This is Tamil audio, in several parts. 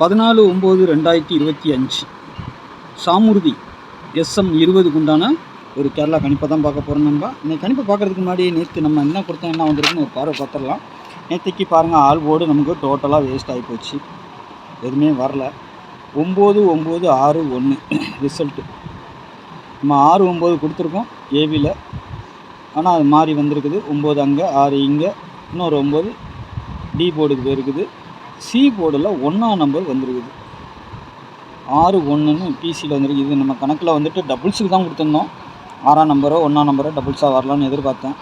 14/9/2025 சாமுர்தி SM20க்கு உண்டான ஒரு கேரளா கணிப்பை தான் பார்க்க போகிறோம். நம்ம இன்னைக்கு கணிப்பை பார்க்குறதுக்கு முன்னாடி நேற்று நம்ம என்ன கொடுத்தோம், என்ன வந்திருக்குன்னு ஒரு பார்வை பார்த்துடலாம். நேற்றுக்கு பாருங்கள், ஆல் போர்டு நமக்கு டோட்டலாக வேஸ்ட் ஆகி போச்சு, எதுவுமே வரல. 9-9-6-1 ரிசல்ட்டு நம்ம 6-9 கொடுத்துருக்கோம் ஏபியில், ஆனால் அது மாறி வந்திருக்குது. 9 அங்கே, 6 இங்கே, இன்னொரு 9 டி போர்டுக்கு போயிருக்குது. சி போர்டில் 1ஆம் நம்பர் வந்துருக்குது, 6-1ன்னு பிசியில் வந்துருக்கு. இது நம்ம கணக்கில் வந்துட்டு டபுள்ஸுக்கு தான் கொடுத்துருந்தோம். 6ஆம் நம்பரோ 1ஆம் நம்பரோ டபுள்ஸாக வரலான்னு எதிர்பார்த்தேன்.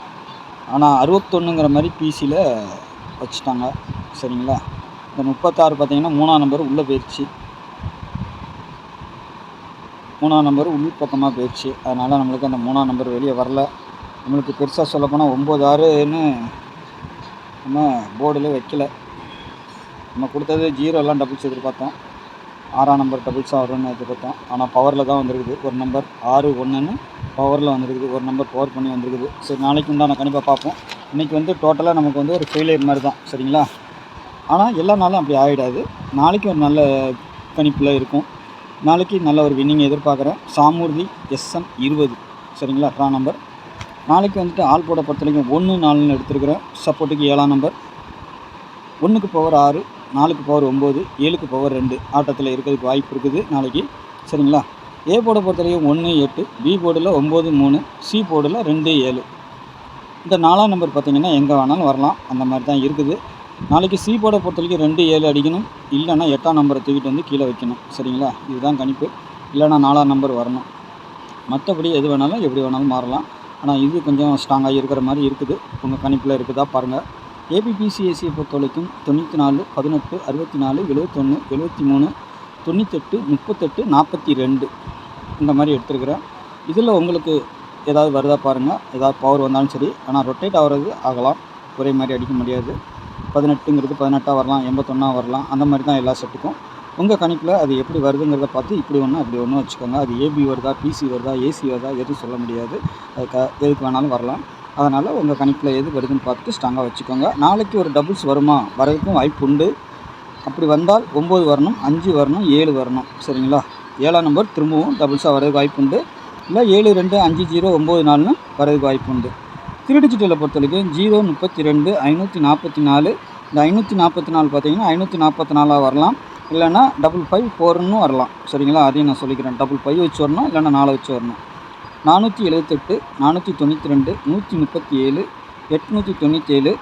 ஆனால் 61ங்கிற மாதிரி பிசியில் வச்சுட்டாங்க. சரிங்களா? இந்த 36 பார்த்தீங்கன்னா 3ஆம் நம்பர் உள்ளே போயிடுச்சு, 3ஆம் நம்பர் உள் பக்கமாக போயிடுச்சு. அதனால் நம்மளுக்கு அந்த 3ஆம் நம்பர் வெளியே வரல. நம்மளுக்கு பெருசாக சொல்லப்போனால் 9-6ன்னு நம்ம போர்டில் வைக்கல. நம்ம கொடுத்தது 0 எல்லாம் டபுள்ஸ் எதிர்பார்த்தோம், 6ஆம் நம்பர் டபுள்ஸாக வரும்னு எதிர்பார்த்தோம். ஆனால் பவரில் தான் வந்துருக்குது. ஒரு நம்பர் 6-1ன்னு பவரில் வந்துருக்குது, ஒரு நம்பர் பவர் பண்ணி வந்துருக்குது. சரி, நாளைக்கு உண்டான கணிப்பாக பார்ப்போம். இன்றைக்கி வந்து டோட்டலாக நமக்கு வந்து ஒரு ஃபெயிலியர் மாதிரி தான். சரிங்களா? ஆனால் எல்லா நாளும் அப்படி ஆகிடாது. நாளைக்கு ஒரு நல்ல கணிப்பில் இருக்கும். நாளைக்கு நல்ல ஒரு வின்னிங் எதிர்பார்க்குறேன். சாமுர்தி SM20. சரிங்களா? Draw number. நாளைக்கு வந்துட்டு ஆல் போட பொறுத்த வரைக்கும் 1-4ன்னு எடுத்துருக்குறேன். சப்போர்ட்டுக்கு 7ஆம் நம்பர், 1க்கு பவர் 6, 4க்கு பவர் 9, 7க்கு பவர் 2 ஆட்டத்தில் இருக்கிறதுக்கு வாய்ப்பு இருக்குது நாளைக்கு. சரிங்களா? ஏ போர்டை பொறுத்த வரைக்கும் 1-8, பி போர்டில் 9-3, சி போர்டில் 2-7. இந்த 4ஆம் நம்பர் பார்த்திங்கன்னா எங்கே வேணாலும் வரலாம், அந்த மாதிரி தான் இருக்குது. நாளைக்கு சி போர்டை பொறுத்த வரைக்கும் 2-7 அடிக்கணும், இல்லைன்னா 8ஆம் நம்பரை தூக்கிட்டு வந்து கீழே வைக்கணும். சரிங்களா? இதுதான் கணிப்பு. இல்லைனா 4ஆம் நம்பர் வரணும். மற்றபடி எது வேணாலும் எப்படி வேணாலும் மாறலாம். ஆனால் இது கொஞ்சம் ஸ்ட்ராங்காக இருக்கிற மாதிரி இருக்குது. உங்கள் கணிப்பில் இருக்குதா பாருங்கள். ஏபிபிசிஎஸ்சியை பொறுத்த வரைக்கும் 94, 18, 64, 71, 73, 98, 38, 42 இந்த மாதிரி எடுத்துருக்குறேன். இதில் உங்களுக்கு ஏதாவது வருதா பாருங்கள். ஏதாவது பவர் வந்தாலும் சரி, ஆனால் ரொட்டேட் ஆகிறது ஆகலாம், ஒரே மாதிரி அடிக்க முடியாது. 18ங்கிறது 18ஆக வரலாம், 81ஆக வரலாம், அந்த மாதிரி தான் எல்லா செட்டுக்கும். உங்கள் கணிப்பில் அது எப்படி வருதுங்கிறத பார்த்து இப்படி ஒன்று அப்படி ஒன்று வச்சுக்கோங்க. அது ஏபி வருதா, பிசி வருதா, ஏசி வருதா, எதுவும் சொல்ல முடியாது. எதுக்கு வேணாலும் வரலாம். அதனால் உங்கள் கணிப்பில் எது வருதுன்னு பார்த்துட்டு ஸ்ட்ராங்காக வச்சுக்கோங்க. நாளைக்கு ஒரு டபுள்ஸ் வருமா, வரதுக்கும் வாய்ப்பு உண்டு. அப்படி வந்தால் 9 வரணும், 5 வரணும், 7 வரணும். சரிங்களா? 7ஆம் நம்பர் திரும்பவும் டபுள்ஸாக வரதுக்கு வாய்ப்பு உண்டு. இல்லை 7-2-5-0-9-4ன்னு வரதுக்கு வாய்ப்பு உண்டு. 3 டிஜிட்டலை பொறுத்த வரைக்கும் 0-32, 544. இந்த 544 பார்த்தீங்கன்னா 544 வரலாம், இல்லைன்னா 554ன்னு வரலாம். சரிங்களா? அதையும் நான் சொல்லிக்கிறேன். 555 வச்சு வரணும், இல்லைன்னா 4 வச்சு வரணும். 478, 492, 137, 897,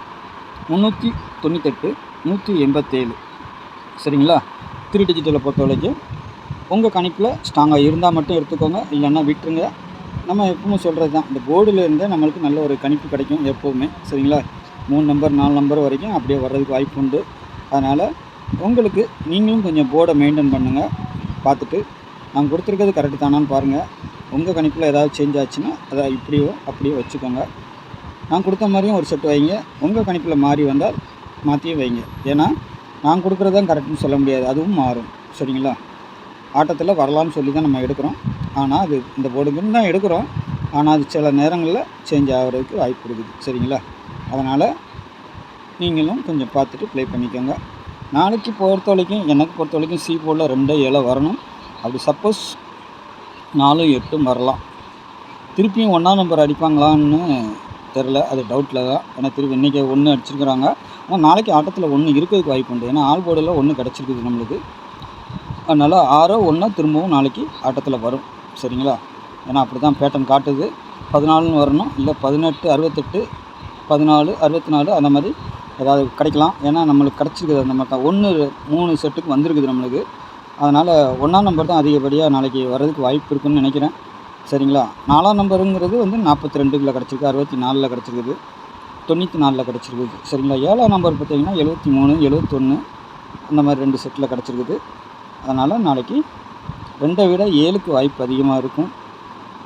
398, 187. சரிங்களா? 3 டிஜிட்டலை பொறுத்த வரைக்கும் உங்கள் கணிப்பில் ஸ்ட்ராங்காக இருந்தால் மட்டும் எடுத்துக்கோங்க, இல்லைன்னா விட்டுருங்க. நம்ம எப்பவுமே சொல்கிறது தான், இந்த போர்டில் இருந்தே நம்மளுக்கு நல்ல ஒரு கணிப்பு கிடைக்கும் எப்போவுமே. சரிங்களா? 3 நம்பர் 4 நம்பர் வரைக்கும் அப்படியே வர்றதுக்கு வாய்ப்பு உண்டு. அதனால் உங்களுக்கு நீங்களும் கொஞ்சம் போர்டை மெயின்டைன் பண்ணுங்கள். பார்த்துட்டு நான் கொடுத்துருக்கிறது கரெக்டு தானான்னு பாருங்கள். உங்கள் கணிப்பில் ஏதாவது சேஞ்ச் ஆச்சுன்னா அதை இப்படியோ அப்படியோ வச்சுக்கோங்க. நான் கொடுத்த மாதிரியும் ஒரு செட் வைங்க. உங்கள் கணிப்பில் மாறி வந்தால் மாற்றியும் வைங்க. ஏன்னா நான் கொடுக்குறது தான் கரெக்டுன்னு சொல்ல முடியாது, அதுவும் மாறும். சரிங்களா? ஆட்டத்தில் வரலான்னு சொல்லி தான் நம்ம எடுக்கிறோம். ஆனால் அது இந்த போர்டுக்குன்னு தான் எடுக்கிறோம். ஆனால் அது சில நேரங்களில் சேஞ்ச் ஆகிறதுக்கு வாய்ப்பு இருக்குது. சரிங்களா? அதனால் நீங்களும் கொஞ்சம் பார்த்துட்டு ப்ளே பண்ணிக்கோங்க. நாளைக்கு பொறுத்த வரைக்கும், எனக்கு பொறுத்த வரைக்கும் சி போர்டில் 2-7 வரணும். அப்படி சப்போஸ் 4-8 வரலாம். திருப்பியும் 1ஆம் நம்பர் அடிப்பாங்களான்னு தெரில, அது டவுட்டில் தான். ஏன்னா திருப்பி இன்றைக்கி 1 அடிச்சிருக்கிறாங்க, ஆனால் நாளைக்கு ஆட்டத்தில் 1 இருக்கிறதுக்கு வாய்ப்பு உண்டு. ஏன்னா ஆல் போர்டில் 1 கிடச்சிருக்குது நம்மளுக்கு. அதனால் 6-1 திரும்பவும் நாளைக்கு ஆட்டத்தில் வரும். சரிங்களா? ஏன்னா அப்படி தான் பேட்டர்ன் காட்டுது. 14ன்னு வரணும், இல்லை 18, 68, 14, 64 அந்த மாதிரி ஏதாவது கிடைக்கலாம். ஏன்னா நம்மளுக்கு கிடச்சிருக்குது அந்த மாதிரி தான். 1-3 செட்டுக்கு வந்திருக்குது நம்மளுக்கு. அதனால் 1ஆம் நம்பர் தான் அதிகப்படியாக நாளைக்கு வர்றதுக்கு வாய்ப்பு இருக்குதுன்னு நினைக்கிறேன். சரிங்களா? 4ஆம் நம்பருங்கிறது வந்து 42ல் கிடச்சிருக்கு, 64ல் கிடச்சிருக்குது, 94ல் கிடச்சிருக்குது. சரிங்களா? 7ஆம் நம்பர் பார்த்திங்கன்னா 73, 71 அந்த மாதிரி 2 செட்டில் கிடச்சிருக்குது. அதனால் நாளைக்கு 2ஐ விட 7க்கு வாய்ப்பு அதிகமாக இருக்கும்.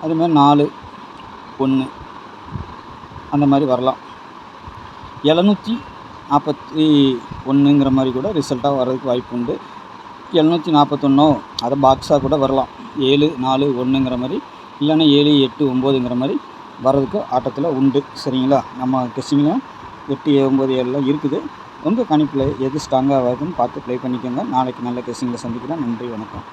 அதுமாதிரி 4-1 அந்த மாதிரி வரலாம். 741ங்கிற மாதிரி கூட ரிசல்ட்டாக வர்றதுக்கு வாய்ப்பு உண்டு. 741 அதை பாக்ஸாக கூட வரலாம். 7-4-1ங்கிற மாதிரி, இல்லைன்னா 7-8-9ங்கிற மாதிரி வர்றதுக்கு ஆட்டத்தில் உண்டு. சரிங்களா? நம்ம கெஸ்டிங்கில் 8 9 7 இருக்குது. உங்கள் கணிப்பில் எது ஸ்ட்ராங்காக வருதுன்னு பார்த்து ப்ளே பண்ணிக்கோங்க. நாளைக்கு நல்ல கேசிங்கில் சந்திக்கிறேன். நன்றி, வணக்கம்.